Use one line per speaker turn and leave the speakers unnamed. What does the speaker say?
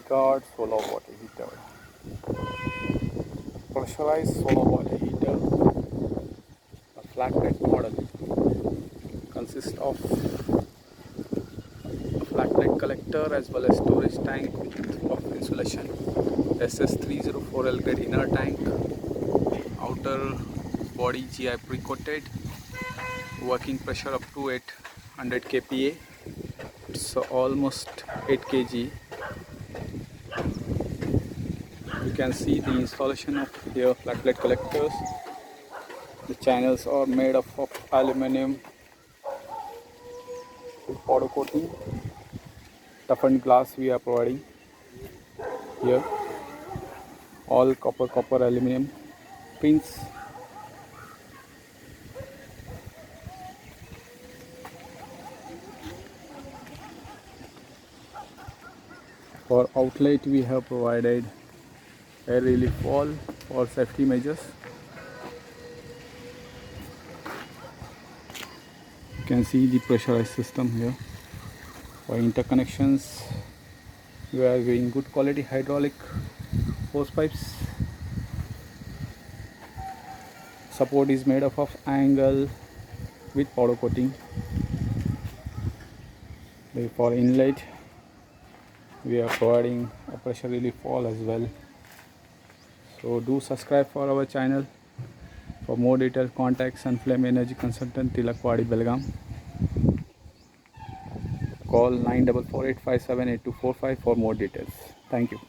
Vguard solar water heater. Pressurized solar water heater, a flat neck model, consists of a flat neck collector as well as storage tank of insulation, SS304L grade inner tank, outer body GI pre-coated, working pressure up to 800 kPa. It's almost 8 kg. You can see the installation of here flat plate collectors. The channels are made up of aluminum with powder coating. Toughened glass we are providing here. All copper aluminum pins. For outlet we have provided air relief wall for safety measures. You can see the pressurized system here. For interconnections we are using good quality hydraulic hose pipes. Support is made up of angle with powder coating. For inlet we are providing a pressure relief wall as well. So do subscribe for our channel. For more details, contact Sunflame Energy Consultant, Tilakwadi, Belgaum. Call 9448578245 for more details. Thank you.